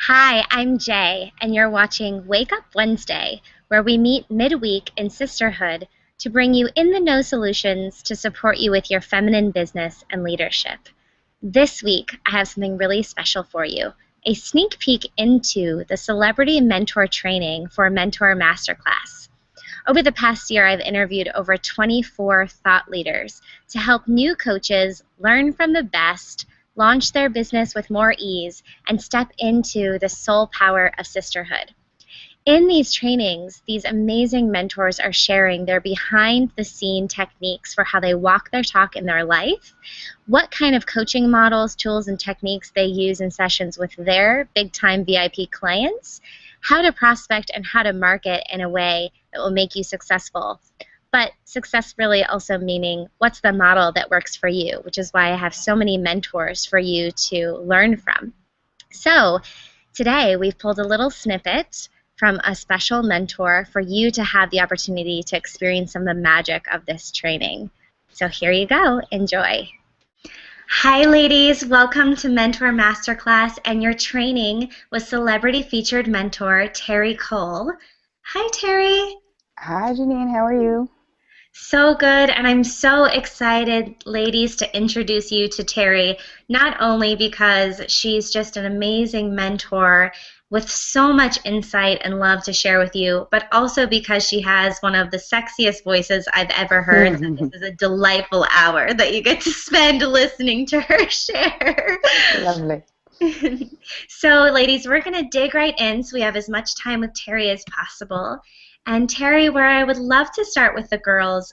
Hi, I'm Jay, and you're watching Wake Up Wednesday, where we meet midweek in sisterhood to bring you in the know solutions to support you with your feminine business and leadership. This week, I have something really special for you, a sneak peek into the Celebrity Mentor Training for Mentor Masterclass. Over the past year, I've interviewed over 24 thought leaders to help new coaches learn from the best, launch their business with more ease, and step into the soul power of sisterhood. In these trainings, these amazing mentors are sharing their behind the scene techniques for how they walk their talk in their life, what kind of coaching models, tools, and techniques they use in sessions with their big time VIP clients, how to prospect and how to market in a way that will make you successful. But success really also meaning what's the model that works for you, which is why I have so many mentors for you to learn from. So today we've pulled a little snippet from a special mentor for you to have the opportunity to experience some of the magic of this training. So here you go. Enjoy. Hi, ladies. Welcome to Mentor Masterclass and your training with celebrity featured mentor Terri Cole. Hi, Terri. Hi, Jeannine. How are you? So good, and I'm so excited, ladies, to introduce you to Terri, not only because she's just an amazing mentor with so much insight and love to share with you, but also because she has one of the sexiest voices I've ever heard. So this is a delightful hour that you get to spend listening to her share. Lovely. So, ladies, we're going to dig right in so we have as much time with Terri as possible. And Terri, where I would love to start with the girls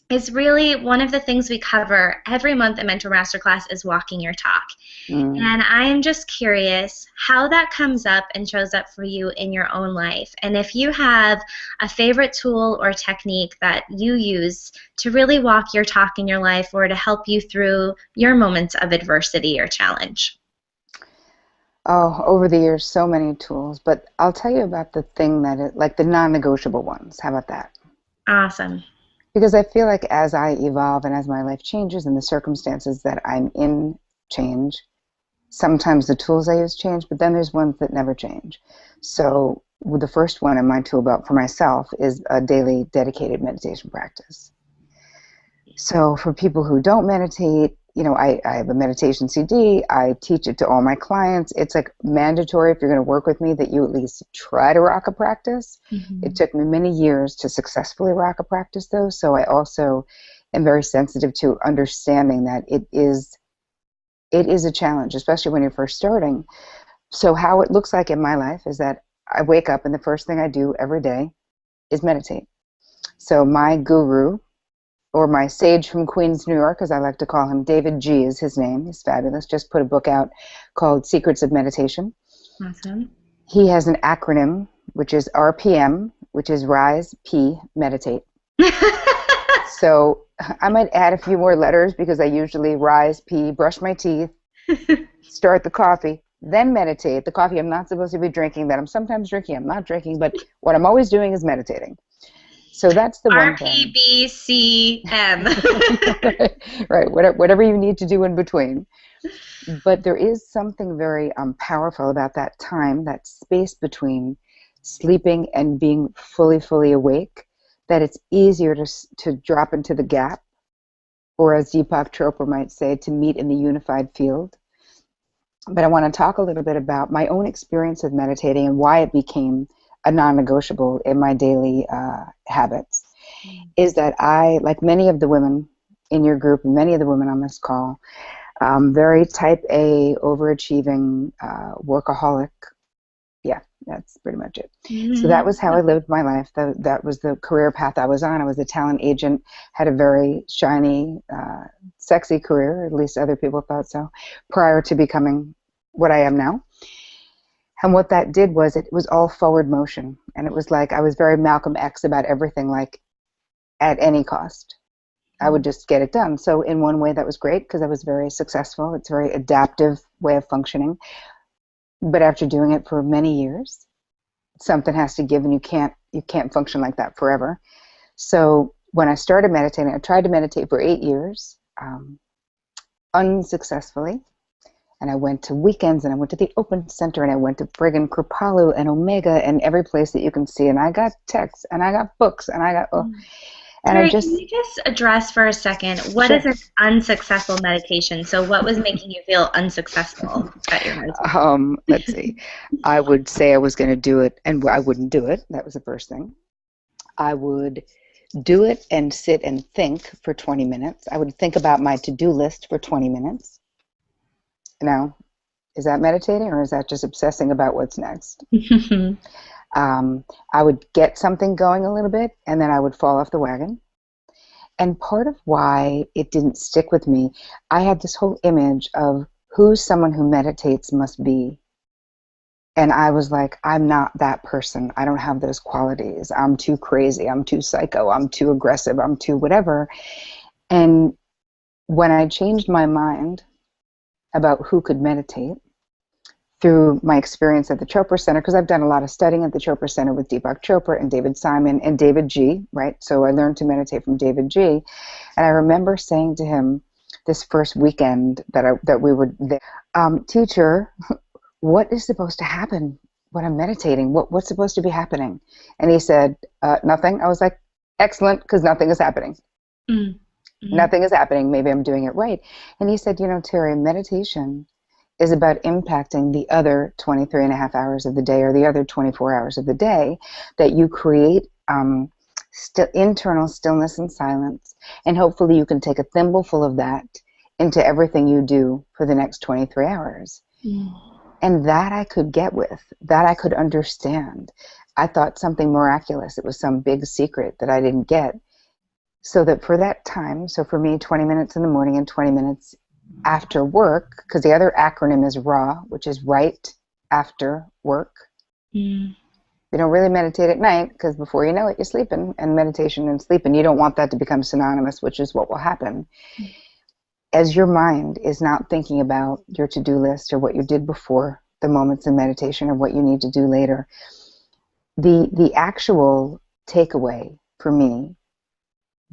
is really one of the things we cover every month at Mentor Masterclass is walking your talk. And I'm just curious how that comes up and shows up for you in your own life. And if you have a favorite tool or technique that you use to really walk your talk in your life or to help you through your moments of adversity or challenge. Oh, over the years, so many tools, but I'll tell you about the thing like the non-negotiable ones. How about that? Awesome. Because I feel like as I evolve and as my life changes and the circumstances that I'm in change, sometimes the tools I use change, but then there's ones that never change. So the first one in my tool belt for myself is a daily dedicated meditation practice. So for people who don't meditate, I have a meditation CD. I teach it to all my clients. It's like mandatory if you're going to work with me that you at least try to rock a practice. Mm-hmm. It took me many years to successfully rock a practice, though. So I also am very sensitive to understanding that it is a challenge, especially when you're first starting. So how it looks like in my life is that I wake up and the first thing I do every day is meditate. So my guru, or my sage from Queens, New York, as I like to call him, David G. is his name. He's fabulous. Just put a book out called Secrets of Meditation. Awesome. He has an acronym, which is RPM, which is Rise, P, Meditate. So I might add a few more letters because I usually rise, P, brush my teeth, start the coffee, then meditate. The coffee I'm not supposed to be drinking, that I'm sometimes drinking, I'm not drinking, but what I'm always doing is meditating. So that's the one thing. RPBCM. Right, whatever you need to do in between. But there is something very powerful about that time, that space between sleeping and being fully awake, that it's easier to drop into the gap, or as Deepak Chopra might say, to meet in the unified field. But I want to talk a little bit about my own experience of meditating and why it became a non-negotiable in my daily habits, is that I, like many of the women in your group and many of the women on this call, very type A, overachieving, workaholic. Yeah, that's pretty much it. Mm-hmm. So that was how I lived my life. That was the career path I was on. I was a talent agent, had a very shiny, sexy career, at least other people thought so, prior to becoming what I am now. And what that did was it was all forward motion. And it was like I was very Malcolm X about everything, like at any cost. I would just get it done. So in one way that was great because I was very successful. It's a very adaptive way of functioning. But after doing it for many years, something has to give and you can't function like that forever. So when I started meditating, I tried to meditate for 8 years, unsuccessfully. And I went to weekends, and I went to the Open Center, and I went to friggin' Kripalu and Omega and every place that you can see. And I got texts, and I got books, and I got, and I Terri, can just, you just address for a second what is sure. an unsuccessful meditation? So what was making you feel unsuccessful at your Let's see. I would say I was going to do it, and I wouldn't do it. That was the first thing. I would do it and sit and think for 20 minutes. I would think about my to-do list for 20 minutes. Now, is that meditating, or is that just obsessing about what's next? meditation? I would get something going a little bit, and then I would fall off the wagon. And part of why it didn't stick with me, I had this whole image of who someone who meditates must be. And I was like, I'm not that person. I don't have those qualities. I'm too crazy. I'm too psycho. I'm too aggressive. I'm too whatever. And when I changed my mind about who could meditate through my experience at the Chopra Center, because I've done a lot of studying at the Chopra Center with Deepak Chopra and David Simon and David G., right? So I learned to meditate from David G. And I remember saying to him this first weekend that we were there, teacher, what is supposed to happen when I'm meditating? What's supposed to be happening? And he said, nothing. I was like, excellent, because nothing is happening. Mm-hmm. Nothing is happening. Maybe I'm doing it right. And he said, Terri, meditation is about impacting the other 23 and a half hours of the day, or the other 24 hours of the day, that you create internal stillness and silence. And hopefully you can take a thimbleful of that into everything you do for the next 23 hours. Mm. And that I could get with, that I could understand. I thought something miraculous. It was some big secret that I didn't get. So that for that time, so for me, 20 minutes in the morning and 20 minutes after work, because the other acronym is RAW, which is right after work. Mm. You don't really meditate at night, because before you know it, you're sleeping, and meditation and sleeping, you don't want that to become synonymous, which is what will happen. Mm. As your mind is not thinking about your to-do list or what you did before the moments in meditation or what you need to do later, the actual takeaway for me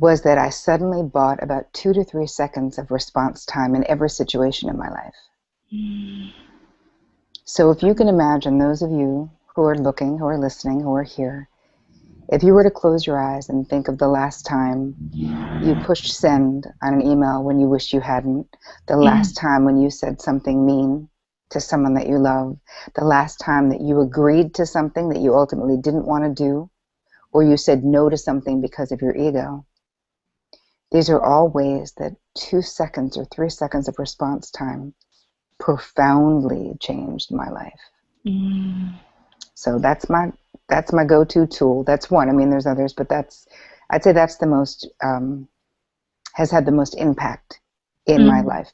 was that I suddenly bought about 2 to 3 seconds of response time in every situation in my life. Mm. So if you can imagine, those of you who are looking, who are listening, who are here, if you were to close your eyes and think of the last time you pushed send on an email when you wish you hadn't, the last time when you said something mean to someone that you love, the last time that you agreed to something that you ultimately didn't want to do, or you said no to something because of your ego, these are all ways that 2 seconds or 3 seconds of response time profoundly changed my life. Mm. So that's my go-to tool. That's one. I mean, there's others, but I'd say that's the most, has had the most impact in my life.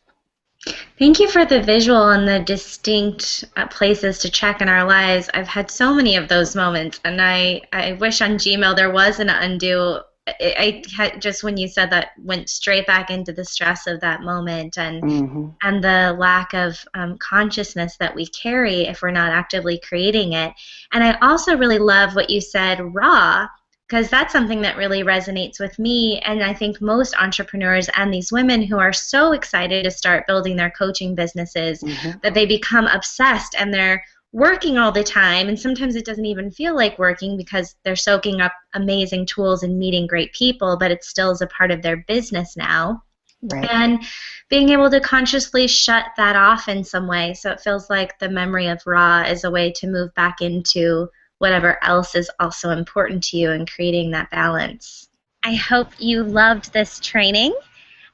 Thank you for the visual and the distinct places to check in our lives. I've had so many of those moments, and I wish on Gmail there was an undo. I had, just when you said that, went straight back into the stress of that moment, and and the lack of consciousness that we carry if we're not actively creating it. And I also really love what you said, raw, because that's something that really resonates with me, and I think most entrepreneurs and these women who are so excited to start building their coaching businesses that they become obsessed and they're working all the time, and sometimes it doesn't even feel like working because they're soaking up amazing tools and meeting great people, but it still is a part of their business now. Right. And being able to consciously shut that off in some way, so it feels like the memory of raw is a way to move back into whatever else is also important to you and creating that balance. I hope you loved this training,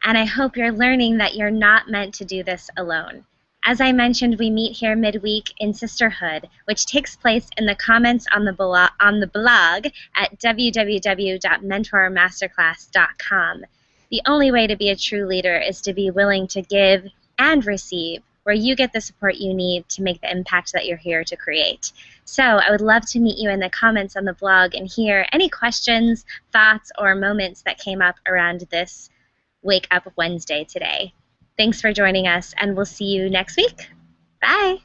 and I hope you're learning that you're not meant to do this alone. As I mentioned, we meet here midweek in Sisterhood, which takes place in the comments on the blog at www.mentormasterclass.com. The only way to be a true leader is to be willing to give and receive, where you get the support you need to make the impact that you're here to create. So I would love to meet you in the comments on the blog and hear any questions, thoughts, or moments that came up around this Wake Up Wednesday today. Thanks for joining us, and we'll see you next week. Bye.